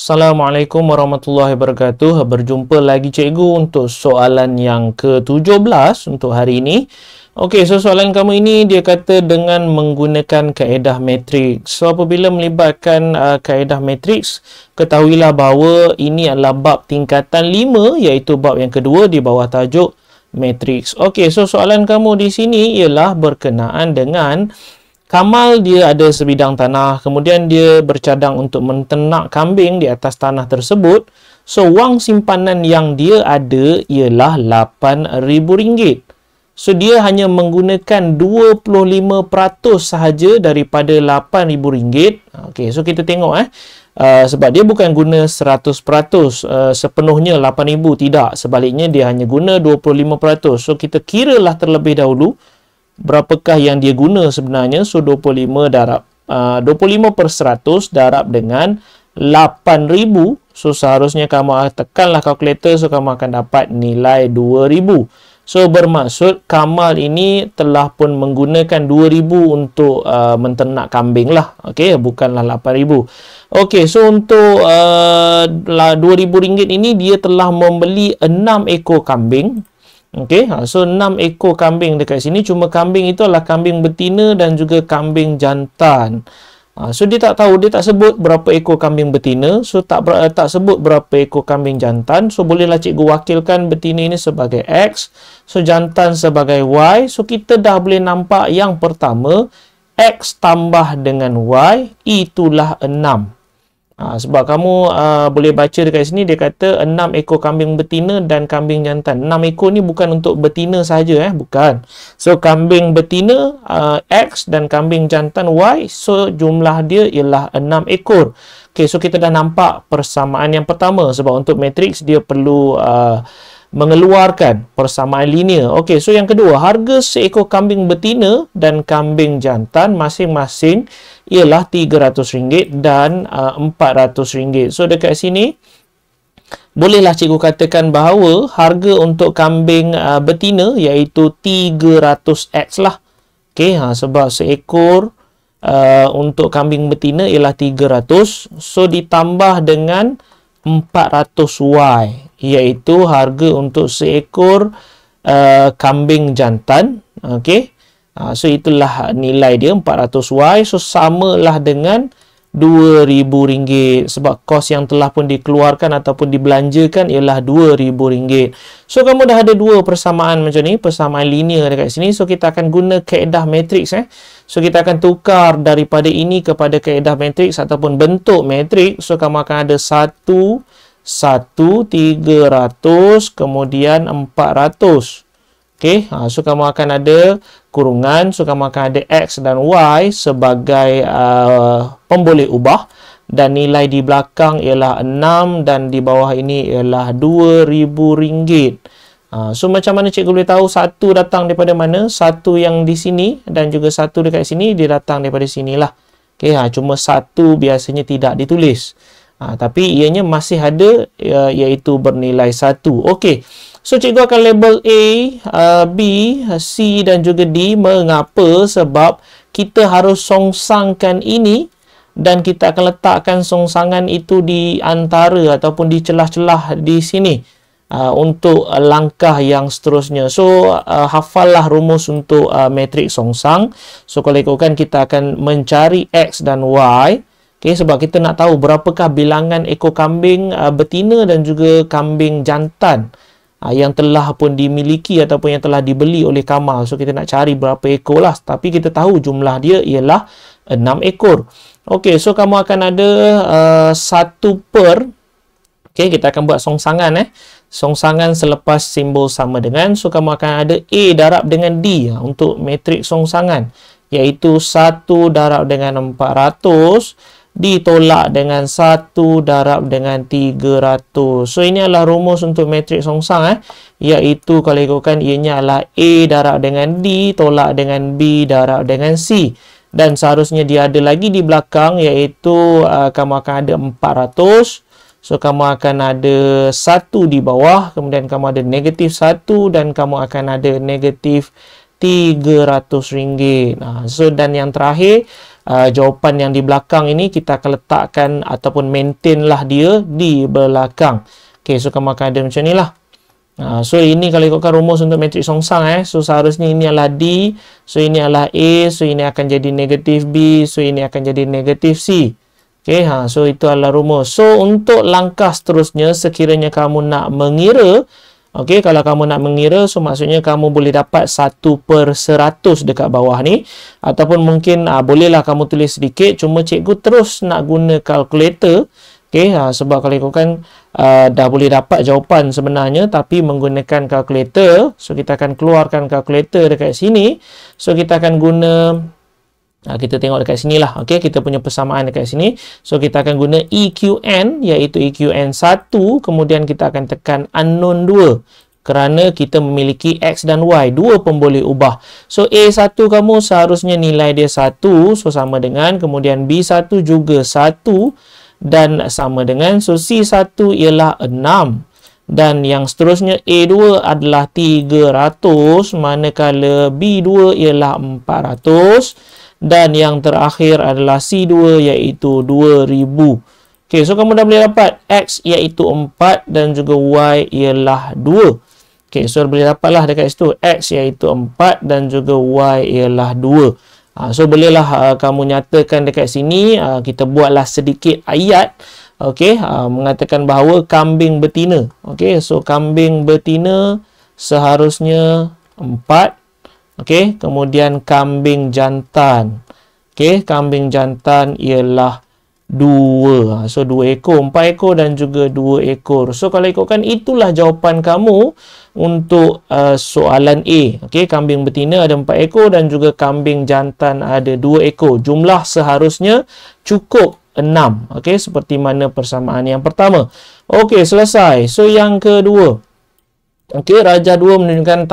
Assalamualaikum warahmatullahi wabarakatuh. Berjumpa lagi cikgu untuk soalan yang ke-17 untuk hari ini. Okey, so soalan kamu ini dia kata dengan menggunakan kaedah matriks. So apabila melibatkan kaedah matriks, ketahuilah bahawa ini adalah bab tingkatan 5 iaitu bab yang kedua di bawah tajuk matriks. Okey, so soalan kamu di sini ialah berkenaan dengan Kamal dia ada sebidang tanah, kemudian dia bercadang untuk menternak kambing di atas tanah tersebut. So, wang simpanan yang dia ada ialah RM8,000. So, dia hanya menggunakan 25% sahaja daripada RM8,000. Okey, so kita tengok sebab dia bukan guna 100% sepenuhnya RM8,000, tidak. Sebaliknya dia hanya guna 25%. So, kita kiralah terlebih dahulu berapakah yang dia guna sebenarnya. So 25 per 100 darab dengan 8,000. So seharusnya kamu tekanlah kalkulator, so kamu akan dapat nilai 2,000. So bermaksud Kamal ini telah pun menggunakan 2,000 untuk menternak kambing lah. Okey, bukanlah 8,000. Okey, so untuk RM2,000 ini dia telah membeli 6 ekor kambing. Okey, so 6 ekor kambing dekat sini. Cuma kambing itu adalah kambing betina dan juga kambing jantan. So dia tak tahu, dia tak sebut berapa ekor kambing betina. So tak sebut berapa ekor kambing jantan. So bolehlah cikgu wakilkan betina ini sebagai X. So jantan sebagai Y. So kita dah boleh nampak yang pertama, X tambah dengan Y itulah 6. Sebab kamu boleh baca dekat sini dia kata 6 ekor kambing betina dan kambing jantan. 6 ekor ni bukan untuk betina saja, bukan. So kambing betina X dan kambing jantan Y, so jumlah dia ialah 6 ekor. Okey, so kita dah nampak persamaan yang pertama. Sebab untuk matriks dia perlu mengeluarkan persamaan linear. Okey, so yang kedua, harga seekor kambing betina dan kambing jantan masing-masing ialah RM300 dan RM400. So dekat sini bolehlah cikgu katakan bahawa harga untuk kambing betina iaitu 300X lah. Okey, sebab seekor untuk kambing betina ialah 300. So ditambah dengan 400Y iaitu harga untuk seekor kambing jantan. Okey, so itulah nilai dia 400Y. So samalah dengan RM2,000 sebab kos yang telah pun dikeluarkan ataupun dibelanjakan ialah RM2,000. So kamu dah ada dua persamaan macam ni, persamaan linear dekat sini. So kita akan guna kaedah matriks. So kita akan tukar daripada ini kepada kaedah matriks ataupun bentuk matriks. So kamu akan ada 1, 300, kemudian 400. Okey, so kamu akan ada kurungan. So kamu akan ada X dan Y sebagai pemboleh ubah. Dan nilai di belakang ialah 6 dan di bawah ini ialah RM2,000. So macam mana cikgu boleh tahu satu datang daripada mana? Satu yang di sini dan juga satu dekat sini dia datang daripada sinilah. Okey, cuma satu biasanya tidak ditulis. Tapi ianya masih ada iaitu bernilai 1. Okey. So cikgu akan label A, B, C dan juga D. Mengapa? Sebab kita harus songsangkan ini dan kita akan letakkan songsangan itu di antara ataupun di celah-celah di sini untuk langkah yang seterusnya. So hafallah rumus untuk matriks songsang. So kalau ikutkan kita akan mencari X dan Y. Okay, sebab kita nak tahu berapakah bilangan ekor kambing betina dan juga kambing jantan yang telah pun dimiliki ataupun yang telah dibeli oleh Kamal. So kita nak cari berapa ekor lah. Tapi kita tahu jumlah dia ialah 6 ekor. Okey, so kamu akan ada 1 per. Okey, kita akan buat songsangan. Songsangan selepas simbol sama dengan. So kamu akan ada A darab dengan D untuk matriks songsangan. Iaitu 1 darab dengan 400. Ditolak dengan 1 darab dengan 300. So ini adalah rumus untuk matriks songsang iaitu kalau ikutkan ianya adalah A darab dengan D tolak dengan B darab dengan C. Dan seharusnya dia ada lagi di belakang iaitu kamu akan ada 400. So kamu akan ada 1 di bawah, kemudian kamu ada negatif 1 dan kamu akan ada negatif RM300. So dan yang terakhir jawapan yang di belakang ini kita akan letakkan ataupun maintain lah dia di belakang. Okay, so kamu akan ada macam ni lah. So ini kalau ikutkan rumus untuk matriks songsang, so seharusnya ini adalah D, so ini adalah A, so ini akan jadi negatif B, so ini akan jadi negatif C. Okay, so itu adalah rumus. So untuk langkah seterusnya, sekiranya kamu nak mengira, okay, kalau kamu nak mengira, so maksudnya kamu boleh dapat 1/100 dekat bawah ni, ataupun mungkin bolehlah kamu tulis sedikit, cuma cikgu terus nak guna kalkulator. Okay, sebab kalau ikutkan dah boleh dapat jawapan sebenarnya tapi menggunakan kalkulator. So kita akan keluarkan kalkulator dekat sini. So kita akan guna, kita tengok dekat sini lah. Okay, kita punya persamaan dekat sini. So kita akan guna EQN, iaitu EQN 1, kemudian kita akan tekan unknown 2. Kerana kita memiliki X dan Y, dua pun boleh ubah. So A1 kamu seharusnya nilai dia 1, so sama dengan, kemudian B1 juga 1 dan sama dengan, so C1 ialah 6. Dan yang seterusnya A2 adalah 300, manakala B2 ialah 400. Dan yang terakhir adalah C2 iaitu 2000. Okay, so kamu dah boleh dapat X iaitu 4 dan juga Y ialah 2. Okay, so boleh dapatlah dekat situ X iaitu 4 dan juga Y ialah 2. So bolehlah kamu nyatakan dekat sini, kita buatlah sedikit ayat. Okay, mengatakan bahawa kambing betina. Okay, so kambing betina seharusnya 4. Okay, kemudian kambing jantan. Okay, kambing jantan ialah 2. So 2 ekor, 4 ekor dan juga 2 ekor. So kalau ikutkan itulah jawapan kamu untuk soalan A. Okay, kambing betina ada 4 ekor dan juga kambing jantan ada 2 ekor. Jumlah seharusnya cukup 6. Okay, seperti mana persamaan yang pertama. Okay, selesai. So yang kedua. Okay, Raja 2 menunjukkan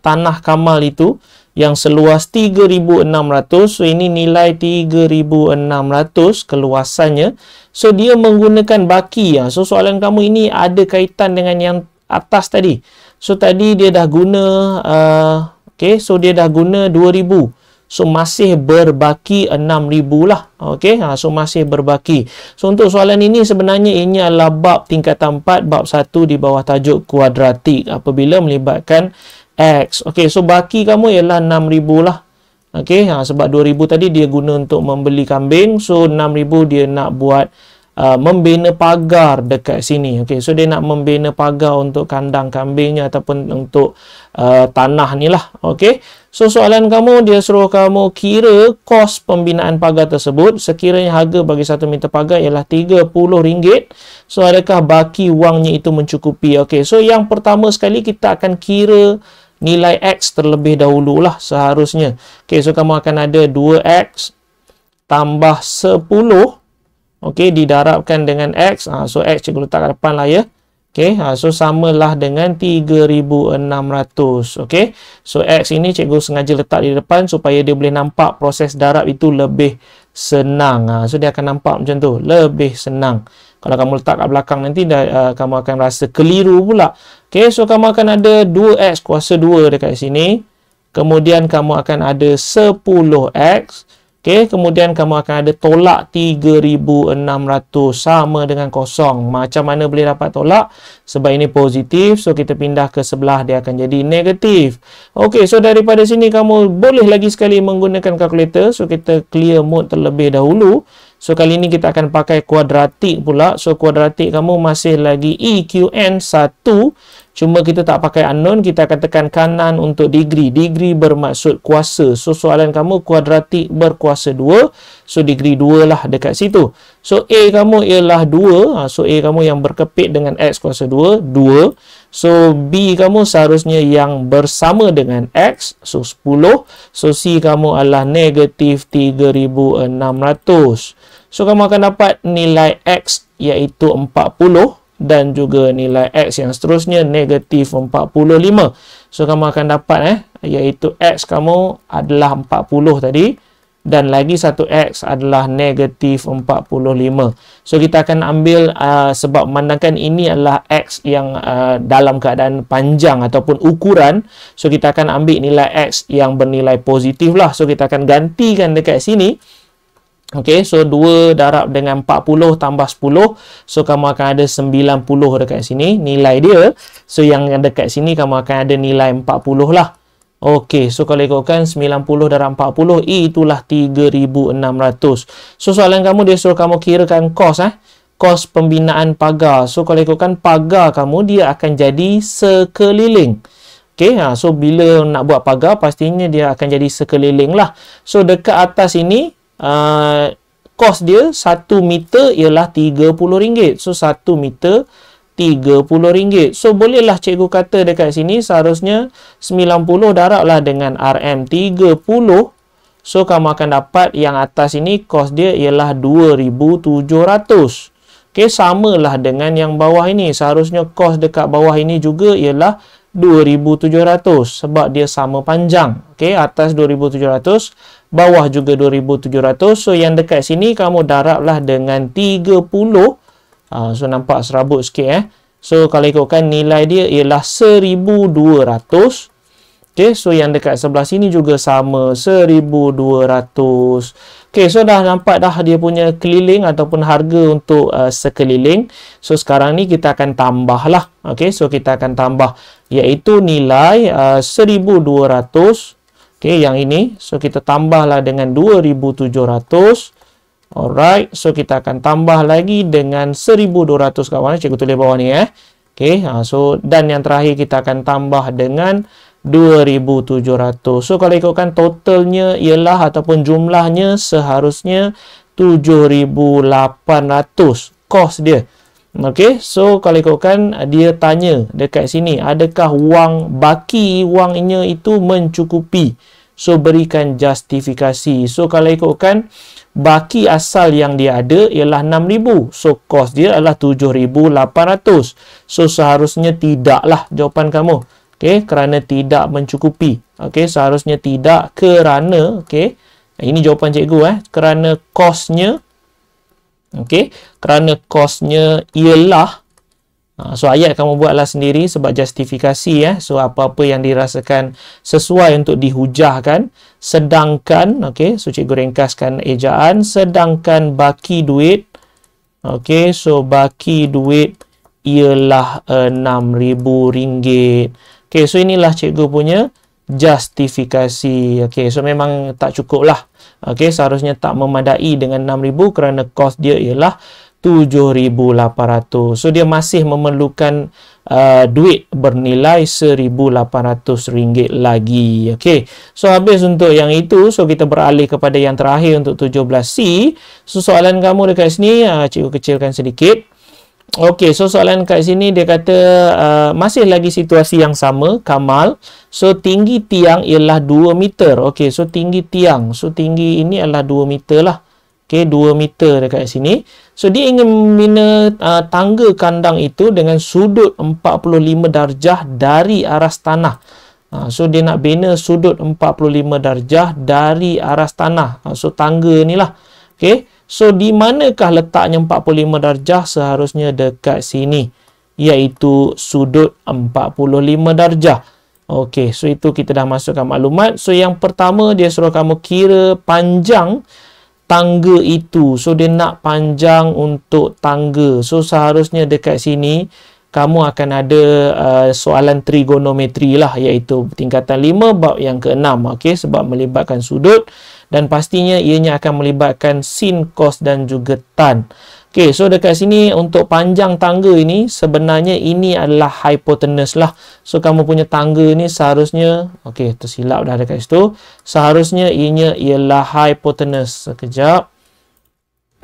tanah Kamal itu yang seluas 3,600. So ini nilai 3,600 keluasannya. So dia menggunakan baki. So soalan kamu ini ada kaitan dengan yang atas tadi. So tadi dia dah guna okay, so dia dah guna 2,000. So masih berbaki 6,000 lah. Okay, so masih berbaki. So untuk soalan ini sebenarnya ini adalah bab tingkatan 4, bab 1 di bawah tajuk kuadratik apabila melibatkan X. Okay, so baki kamu ialah 6,000 lah. Okay, sebab 2,000 tadi dia guna untuk membeli kambing. So 6,000 dia nak buat membina pagar dekat sini. Okay, so dia nak membina pagar untuk kandang kambingnya ataupun untuk tanah ni lah. Okay, so soalan kamu dia suruh kamu kira kos pembinaan pagar tersebut. Sekiranya harga bagi 1 meter pagar ialah RM30. So adakah baki wangnya itu mencukupi? Okay, so yang pertama sekali kita akan kira nilai X terlebih dahulu lah seharusnya. Okay, so kamu akan ada 2X tambah 10. Okay, didarabkan dengan X. So X cikgu letak kat depan lah ya. Okay, so samalah dengan 3,600. Okay, so X ini cikgu sengaja letak di depan supaya dia boleh nampak proses darab itu lebih senang. So dia akan nampak macam tu, lebih senang. Kalau kamu letak kat belakang nanti kamu akan rasa keliru pula. Okay, so kamu akan ada 2X kuasa 2 dekat sini. Kemudian kamu akan ada 10X. Okay, kemudian kamu akan ada tolak 3,600 sama dengan kosong. Macam mana boleh dapat tolak? Sebab ini positif, so kita pindah ke sebelah dia akan jadi negatif. Okay, so daripada sini kamu boleh lagi sekali menggunakan kalkulator. So kita clear mode terlebih dahulu. So kali ini kita akan pakai kuadratik pula. So kuadratik kamu masih lagi EQN 1. Cuma kita tak pakai unknown, kita akan tekan kanan untuk degree. Degree bermaksud kuasa. So soalan kamu kuadratik berkuasa 2. So degree 2 lah dekat situ. So A kamu ialah 2. So A kamu yang berkepit dengan X kuasa 2, 2. So B kamu seharusnya yang bersama dengan X. So 10. So C kamu adalah negatif 3,600. So kamu akan dapat nilai X iaitu 40. Dan juga nilai X yang seterusnya negatif 45. So kamu akan dapat iaitu X kamu adalah 40 tadi. Dan lagi satu X adalah negatif 45. So kita akan ambil sebab memandangkan ini adalah X yang dalam keadaan panjang ataupun ukuran. So kita akan ambil nilai X yang bernilai positif lah. So kita akan gantikan dekat sini. Okey, so 2 darab dengan 40 tambah 10. So, kamu akan ada 90 dekat sini nilai dia. So, yang dekat sini kamu akan ada nilai 40 lah. Okey, so kalau ikutkan 90 darab 40, itulah 3,600. So, soalan kamu dia suruh kamu kirakan kos kos pembinaan pagar. So, kalau ikutkan pagar kamu, dia akan jadi sekeliling. Okey, so bila nak buat pagar, pastinya dia akan jadi sekeliling lah. So, dekat atas ini, kos dia 1 meter ialah RM30. So, 1 meter RM30. So, bolehlah cikgu kata dekat sini seharusnya 90 darablah dengan RM30. So, kamu akan dapat yang atas ini kos dia ialah 2,700. Okey, samalah dengan yang bawah ini. Seharusnya kos dekat bawah ini juga ialah 2,700 sebab dia sama panjang. Okey, atas 2,700, bawah juga 2,700. So, yang dekat sini kamu darablah dengan 30. So, nampak serabut sikit So, kalau ikutkan nilai dia ialah 1,200. Okey, so yang dekat sebelah sini juga sama 1,200. Okey, so dah nampak dah dia punya keliling ataupun harga untuk sekeliling. So, sekarang ni kita akan tambah lah. Okey, so kita akan tambah iaitu nilai 1,200. Okey, yang ini. So, kita tambahlah dengan 2,700. Alright, so kita akan tambah lagi dengan 1,200 kat mana? Cikgu tulis bawah ni Okey, so dan yang terakhir kita akan tambah dengan 2,700. So, kalau ikutkan totalnya ialah ataupun jumlahnya seharusnya 7,800 kos dia. Okey, so kalau ikutkan dia tanya dekat sini, adakah baki wangnya itu mencukupi? So, berikan justifikasi. So, kalau ikutkan baki asal yang dia ada ialah 6,000. So, kos dia adalah 7,800. So, seharusnya tidaklah jawapan kamu. Okey, kerana tidak mencukupi. Okey, seharusnya tidak kerana, okey. Ini jawapan cikgu kerana kosnya, okey, kerana kosnya ialah, so ayat kamu buatlah sendiri sebab justifikasi So, apa-apa yang dirasakan sesuai untuk dihujahkan. Sedangkan, okey, so cikgu ringkaskan ejaan, sedangkan baki duit, okey, so baki duit ialah RM6,000. Okey, so inilah cikgu punya justifikasi. Okey, so memang tak cukup lah. Okey, seharusnya tak memadai dengan 6,000 kerana kos dia ialah 7,800. So, dia masih memerlukan duit bernilai RM1,800 lagi. Okey, so habis untuk yang itu. So, kita beralih kepada yang terakhir untuk 17C. So, soalan kamu dekat sini, cikgu kecilkan sedikit. Okey, so soalan kat sini dia kata masih lagi situasi yang sama, Kamal. So, tinggi tiang ialah 2 meter. Okey, so tinggi tiang. So, tinggi ini adalah 2 meter lah. Okey, 2 meter dekat sini. So, dia ingin membina tangga kandang itu dengan sudut 45 darjah dari aras tanah. So, dia nak bina sudut 45 darjah dari aras tanah. So, tangga ni lah. Okey, so di manakah letaknya 45 darjah? Seharusnya dekat sini, iaitu sudut 45 darjah. Okey, so itu kita dah masukkan maklumat. So, yang pertama dia suruh kamu kira panjang tangga itu. So, dia nak panjang untuk tangga. So, seharusnya dekat sini kamu akan ada soalan trigonometri lah, iaitu tingkatan 5 bab yang ke-6. Okey, sebab melibatkan sudut dan pastinya ianya akan melibatkan sin, kos dan juga tan. Okey, so dekat sini untuk panjang tangga ini sebenarnya ini adalah hipotenus lah. So, kamu punya tangga ni seharusnya, okey, tersilap dah dekat situ. Seharusnya ianya ialah hipotenus. Sekejap.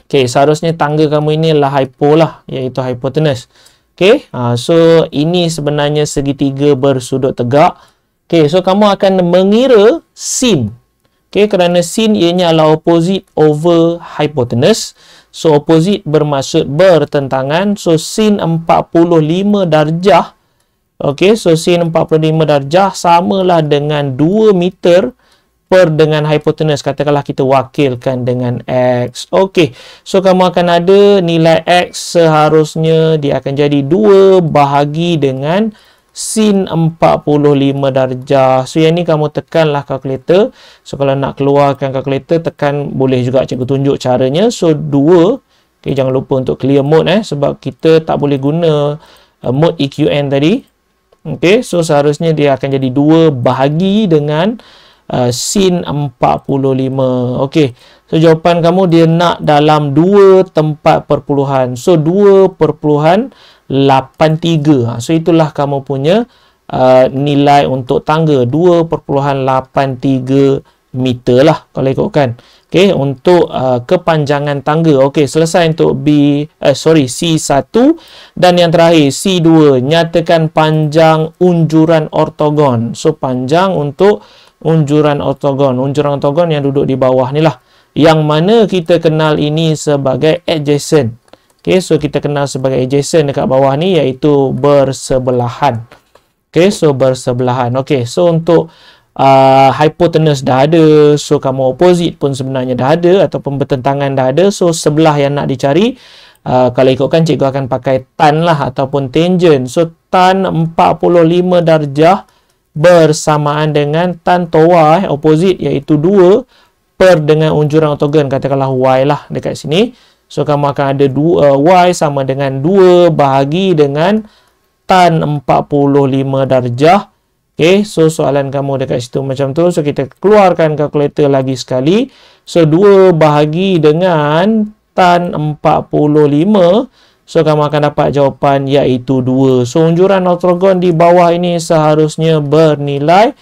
Okey, seharusnya tangga kamu ini adalah hypo lah, iaitu hipotenus. Okey, so ini sebenarnya segitiga bersudut tegak. Okey, so kamu akan mengira sin. Okey, kerana sin ianya adalah opposite over hypotenuse. So, opposite bermaksud bertentangan. So, sin 45 darjah. Okey, so sin 45 darjah samalah dengan 2 meter per dengan hypotenuse. Katakanlah kita wakilkan dengan X. Okey, so kamu akan ada nilai X seharusnya dia akan jadi 2 bahagi dengan sin 45 darjah. So yang ni kamu tekanlah kalkulator. So kalau nak keluarkan kalkulator, tekan, boleh juga cikgu tunjuk caranya. So 2, okay, jangan lupa untuk clear mode sebab kita tak boleh guna mode EQN tadi. Okay, so seharusnya dia akan jadi 2 bahagi dengan sin 45. Okay, so jawapan kamu dia nak dalam 2 tempat perpuluhan. So 2.83. So itulah kamu punya nilai untuk tangga 2.83 meter lah kalau ikutkan. Okay, untuk kepanjangan tangga. Okay, selesai untuk C1. Dan yang terakhir, C2. Nyatakan panjang unjuran ortogon. So, panjang untuk unjuran ortogon. Unjuran ortogon yang duduk di bawah ni lah. Yang mana kita kenal ini sebagai adjacent. Okay, so kita kenal sebagai adjacent dekat bawah ni iaitu bersebelahan. Okay, so bersebelahan. Okay, so untuk hypotenuse dah ada, so kamu opposite pun sebenarnya dah ada, ataupun bertentangan dah ada. So sebelah yang nak dicari, kalau ikutkan cikgu akan pakai tan lah ataupun tangent. So tan 45 darjah bersamaan dengan tan toa opposite iaitu 2 per dengan unjuran ortogon, katakanlah y lah dekat sini. So kamu akan ada y sama dengan 2 bahagi dengan tan 45 darjah. Okay, so soalan kamu dekat situ macam tu. So kita keluarkan kalkulator lagi sekali. So 2 bahagi dengan tan 45. So kamu akan dapat jawapan iaitu 2. So unjuran ortogon di bawah ini seharusnya bernilai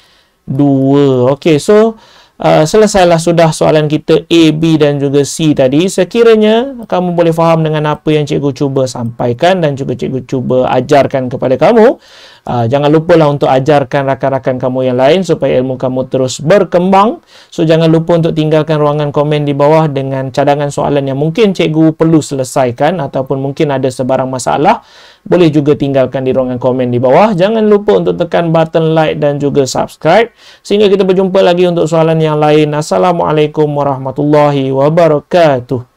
2. Okay, so selesailah sudah soalan kita A, B dan juga C tadi. Sekiranya kamu boleh faham dengan apa yang cikgu cuba sampaikan dan juga cikgu cuba ajarkan kepada kamu, jangan lupalah untuk ajarkan rakan-rakan kamu yang lain supaya ilmu kamu terus berkembang. So jangan lupa untuk tinggalkan ruangan komen di bawah dengan cadangan soalan yang mungkin cikgu perlu selesaikan ataupun mungkin ada sebarang masalah. Boleh juga tinggalkan di ruangan komen di bawah. Jangan lupa untuk tekan button like dan juga subscribe. Sehingga kita berjumpa lagi untuk soalan yang lain. Assalamualaikum warahmatullahi wabarakatuh.